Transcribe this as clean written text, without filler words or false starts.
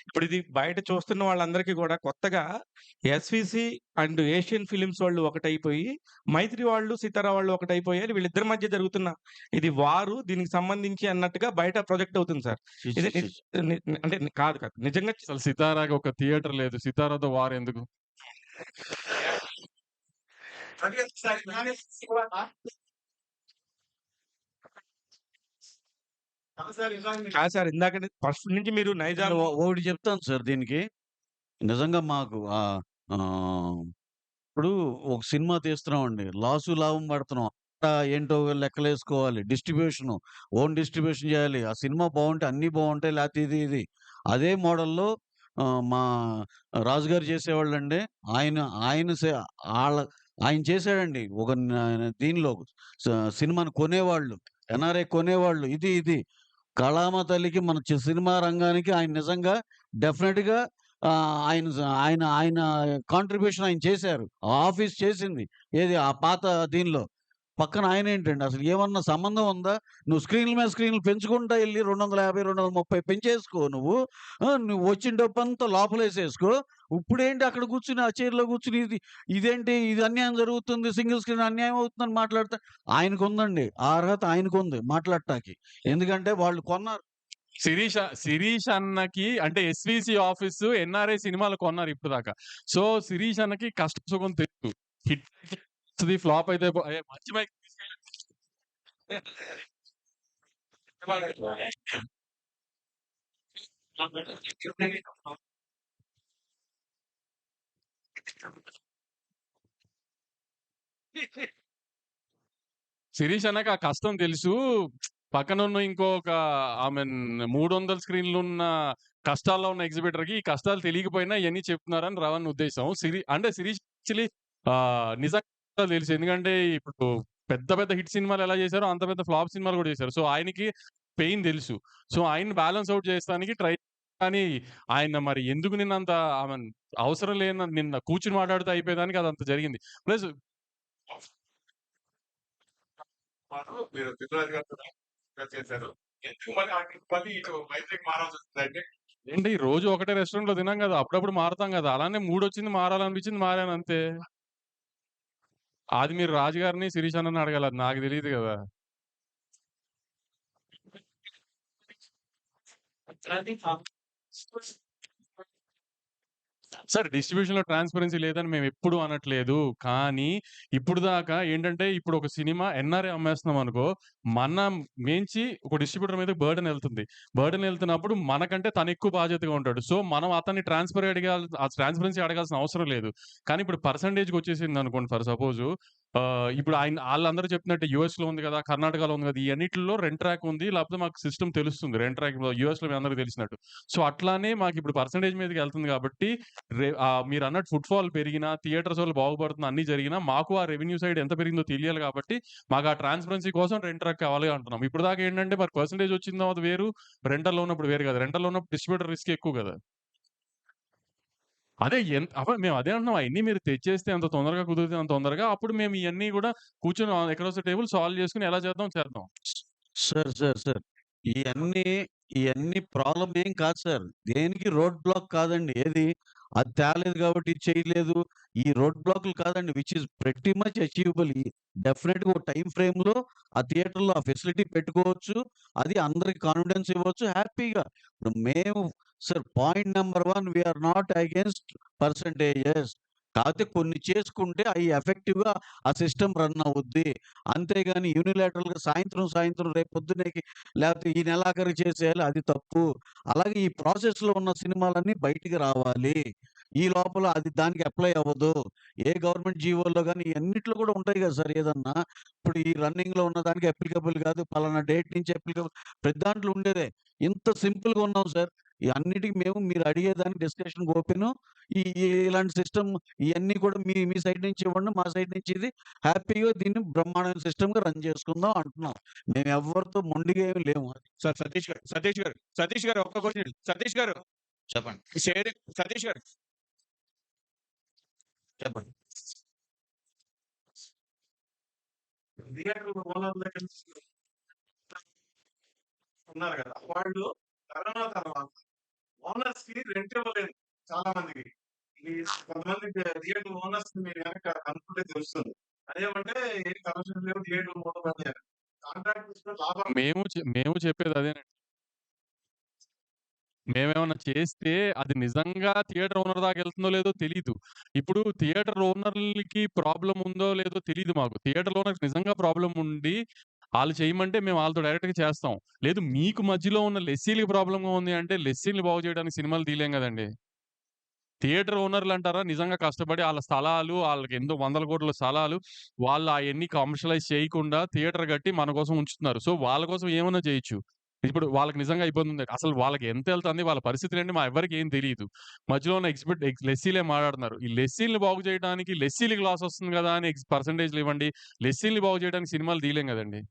ఇప్పుడు ఇది బయట చూస్తున్న వాళ్ళందరికీ గూడా కొత్తగా ఎస్‌విసి అండ్ ఏషియన్ ఫిల్మ్స్ వాళ్ళు ఒకటైపోయి, మైత్రి వాళ్ళు, సితార వాళ్ళు ఒకటైపోయారు. వీళ్ళిద్దరి మధ్య జరుగుతున్న ఇది వారు దీనికి సంబంధించి అన్నట్టుగా బయట ప్రొజెక్ట్ అవుతుంది సార్. ఛీ! ఇది ఛీ! ఛీ! ఛీ! అంటే కాదు కాదు. నిజంగా అసలు 'సితారా'కి ఒక థియేటర్ లేదు. 'సితారా'తో వారెందుకు? కాదు సార్. ఇందాకనే ఫస్ట్ నుంచి మీరు నైజాం ఒకటి చెప్తాను సార్ దీనికి. నిజంగా మాకు ఇప్పుడు ఒక సినిమా తీస్తున్నామండి. లాసు, లాభం పడుతున్నాం. ఏంటో లెక్కలేసుకోవాలి. డిస్ట్రిబ్యూషను, ఓన్ డిస్ట్రిబ్యూషన్ చేయాలి. ఆ సినిమా బావుంటే అన్నీ బావుంటాయి. లేతే ఇది, ఇది. అదే మోడల్‌లో మా రాజుగారు చేసేవాళ్ళండి. ఆయన ఆయన సే ఆళ్ళ ఆయన చేసాడండి. ఒక దీనిలో స సినిమాని కొనేవాళ్ళు. ఎన్ఆర్ఐ కొనేవాళ్ళు. ఇది, ఇది. కళామ తల్లికి మన సినిమా రంగానికి ఆయన నిజంగా డెఫినిట్‌గా ఆయన ఆయన కాంట్రిబ్యూషన్ ఆయన చేశారు. ఆ ఆఫీస్ చేసింది. ఏది ఆ పాత దీనిలో. పక్కన ఆయనేంటండి అసలు ఏమన్నా సంబంధం ఉందా? నువ్వు స్క్రీన్‌ల మీద స్క్రీన్‌లు పెంచుకుంటా ఎళ్లి 250, 230 పెంచేసుకో నువ్వు. నువ్వు వచ్చిన డబ్బంతా లోపలేసేసుకో. ఇప్పుడేంటి అక్కడ కూర్చొని ఆ చైర్‌లో కూర్చొని ఇదేంటి ఇది అన్యాయం జరుగుతుంది. సింగిల్ స్క్రీన్ అన్యాయం అవుతుందని మాట్లాడతా ఆయనకుందండి. ఆ అర్హత ఆయనకుంది మాట్లాడటానికి. ఎందుకంటే వాళ్ళు కొన్నారు. 'శిరీష్' అన్నకి అంటే ఎస్‌విసి ఆఫీసు, ఎన్ఆర్ఐ సినిమాలు కొన్నారు ఇప్పటిదాకా. సో, 'శిరీష్' అన్నకి కష్టం సుఖం తెలుసు. హిట్ వస్తది, ఫ్లాప్ అయితే మంచి మైక్ శిరీష్ అన్నకి ఆ కష్టం తెలుసు. పక్కనున్న ఇంకొక ఐ మీన్ 300 స్క్రీన్‌లున్న కష్టాల్లో ఉన్న ఎగ్జిబిటర్‌కి ఈ కష్టాలు తెలియకపోయినా ఇయన్నీ చెప్తున్నారని రవణ ఉద్దేశం. అంటే శిరీష్ యాక్చువల్లీ నిజంగా తెలుసు. ఎందుకంటే ఇప్పుడు పెద్ద పెద్ద హిట్ సినిమాలు ఎలా చేశారో అంత పెద్ద ఫ్లాప్ సినిమాలు కూడా చేశారు. సో, ఆయనకి పెయిన్ తెలుసు. సో, ఆయన్ని బ్యాలెన్స్ ఔట్ చేయడానికి ట్రై కానీ ఆయన మరి ఎందుకు నిన్నంత ఐ మీన్ అవసరం లేని నిన్న కూర్చొని మాట్లాడితే అయిపోయేదానికి అదంత జరిగింది. ప్లస్ మీరు పృథ్వీరాజ్ గారితో చేశారు. ఎందుకు మళ్ళీ ఇటు మైత్రికి మారాల్సొచ్చిందంటే? ఏంటి రోజు ఒకటే రెస్టారెంట్‌లో తినం గదా! అప్పుడప్పుడు మారతాం గదా! అలానే మూడొచ్చింది మారాలనిపించింది మారానంతే. అది మీరు రాజు గారిని, శిరీష్ అన్నని అడగాలి. అది నాకు తెలీదు గదా! సార్ డిస్ట్రిబ్యూషన్‌లో ట్రాన్స్‌పరెన్సీ లేదని మేమెప్పుడు అనట్లేదు. కానీ ఇప్పుడు దాకా ఏంటంటే ఇప్పుడు ఒక సినిమా ఎన్ఆర్ఐ అమ్మేస్తున్నామనుకో, మనం మించి ఒక డిస్ట్రిబ్యూటర్ మీద బర్డెన్ ఎళ్తుంది. బర్డెన్ ఎళ్తున్నప్పుడు మనకంటే తనెక్కువ బాధ్యతగా ఉంటాడు. సో, మనం అతన్ని ట్రాన్స్‌పరెన్సీ అడగాల్సిన అవసరం లేదు. కానీ ఇప్పుడు పర్సెంటేజ్‌కొచ్చేసిందనుకోండి ఫర్ సపోజు ఇప్పుడు ఆళ్ళందరూ చెప్పినట్టు యూఎస్‌లో ఉంది గదా! కర్ణాటకలో ఉంది గదా! ఈ అన్నిటిల్లో రెంట్ ట్రాక్ ఉంది. లేకపోతే మాకు సిస్టమ్ తెలుస్తుంది. రెంట్ ట్రాక్‌లో యూఎస్‌లో మీ అందరికి తెలిసినట్టు. సో, అట్లానే మాకిప్పుడు పర్సెంటేజ్ మీదకెళ్తుంది గాబట్టి మీరన్నట్టు ఫుట్‌ఫాల్ పెరిగినా, థియేటర్స్ వాళ్ళు బాగుపడుతున్నా, అన్నీ జరిగినా, మాకు ఆ రెవెన్యూ సైడ్ ఎంత పెరిగిందో తెలియాలి కాబట్టి, మాకు ఆ ట్రాన్స్‌పరెన్సీ కోసం రెంట్ ట్రాక్ కావాలి అంటున్నాం. ఇప్పటిదాకా ఏంటంటే మరి పర్సెంటేజ్ వచ్చిన తర్వాత వేరు, రెంటల్‌లో ఉన్నప్పుడు వేరు గదా! రెంటల్‌లో ఉన్నప్పుడు డిస్ట్రిబ్యూటర్ రిస్క్ ఎక్కువ గదా! అదే మేము అదే అంటున్నాం. అయన్నీ మీరు తెచ్చేస్తే ఎంత తొందరగా కుదిరితే అంత తొందరగా, అప్పుడు మేము ఇయన్నీ గూడా కూర్చొని అక్రాస్ ద టేబుల్ సాల్వ్ చేసుకొని ఎలా చేద్దాం చేద్దాం. సార్. ఇయన్నీ, ఇయన్నీ ప్రాబ్లమ్ ఏం కాదు సార్. దేనికి రోడ్ బ్లాక్ కాదండి. ఏది అది తేలేదు కాబట్టి ఇది చేయలేదు. ఈ రోడ్ బ్లాక్‌లు కాదండి. Which is pretty much achievable. డెఫినిట్‌గా ఒక టైమ్ ఫ్రేమ్‌లో ఆ థియేటర్‌లో ఆ ఫెసిలిటీ పెట్టుకోవచ్చు. అది అందరికి కాన్ఫిడెన్స్ ఇవ్వచ్చు హ్యాపీగా. ఇప్పుడు మేము sir point number 1 we are not against percentages. కాపోతే కొన్ని చేసుకుంటే అయి ఎఫెక్టివ్‌గా ఆ సిస్టమ్ రన్ అవుద్ది. అంతేగాని యూనిలాటరల్‌గా సాయంత్రం రేపు పొద్దున్నేకి లేపోతే ఈ నెలాఖరికి చేసేయాలి అది తప్పు. అలాగే ఈ ప్రాసెస్‌లో ఉన్న సినిమాలన్నీ బయటికి రావాలి. ఈ లోపల అది దానికి అప్లై అవ్వదు. ఏ గవర్నమెంట్ జీవోల్లో గాని ఇయన్నిట్లో కూడా ఉంటాయి గదా సార్ ఏదన్నా. ఇప్పుడు ఈ రన్నింగ్‌లో ఉన్న దానికి అప్లికబుల్ కాదు. పలానా డేట్ నుంచి అప్లికబుల్ ప్రతి దాంట్లో ఉండేదే. ఇంత సింపుల్‌గా ఉన్నాం సార్. ఈ అన్నిటికి మేము మీరు అడిగేదానికి డిస్కషన్‌కి ఓపెను. ఇలాంటి సిస్టమ్ ఇయన్నీ కూడా మీ సైడ్ నుంచి ఇవ్వండి. మా సైడ్ నుంచి ఇది హ్యాపీగా దీన్ని బ్రహ్మాండమైన సిస్టమ్‌గా రన్ చేసుకుందాం అంటున్నాం. మేము ఎవ్వరితో మొండిగా ఏమి లేము. సార్ సతీష్ గారు ఒక్క క్వెషన్. సతీష్ గారు చెప్పండి. సతీష్ గారు చెప్పండి. థియేటర్ ఓనర్ల దగ్గర ఉన్నారు కదా! వాళ్ళు కరోనా తర్వాత ఓనర్స్ కి రెంట్ ఇవ్వలేదు చాలా మందికి. ఈ కొంతమంది థియేటర్ ఓనర్స్ మీరు కనుక కనుక్కుంటే తెలుస్తుంది. అదేమంటే ఏ కమిషన్ లేవు, థియేటర్ మూతపడ్డాయి. కాంట్రాక్ట్ తీసుకుని లాభం మేము చెప్పేది అదేనండి. మేమేమన్నా చేస్తే అది నిజంగా థియేటర్ ఓనర్ దాకా వెళ్తుందో లేదో తెలీదు. ఇప్పుడు థియేటర్ ఓనర్‌లకి ప్రాబ్లమ్ ఉందో లేదో తెలీదు మాకు. థియేటర్ ఓనర్‌కి నిజంగా ప్రాబ్లమ్ ఉండి ఆళ్ళు చేయమంటే మేము ఆళ్ళతో డైరెక్ట్‌గా చేస్తాం. లేదు మీకు మధ్యలో ఉన్న లెస్సీ‌లకి ప్రాబ్లమ్‌గా ఉంది అంటే లెస్సీ‌లని బాగు చేయడానికి సినిమాలు తీయలేం గదండీ! థియేటర్ ఓనర్‌లంటారా నిజంగా కష్టపడి ఆళ్ళ స్థలాలు ఆళ్ళకి ఎన్నో వందల కోట్ల స్థలాలు వాళ్ళు అయన్నీ కమర్షియలైజ్ చేయకుండా థియేటర్ కట్టి మన కోసం ఉంచుతున్నారు. సో, వాళ్ళ కోసం ఏమన్నా చేయొచ్చు. ఇప్పుడు వాళ్ళకి నిజంగా ఇబ్బందుంది. అసలు వాళ్ళకి ఎంతెళ్తుంది వాళ్ళ పరిస్థితులేంటి మా ఎవ్వరికీ ఏం తెలీదు. మధ్యలో ఉన్న లెస్సీలే మాట్లాడుతున్నారు. ఈ లెస్సీలని బాగు చేయడానికి లెస్సీలకి లాస్ వస్తుంది గదా! అని పర్సెంటేజ్‌లు ఇవ్వండి. లెస్సీలని బాగు చేయడానికి సినిమాలు తీయలేం గదండీ!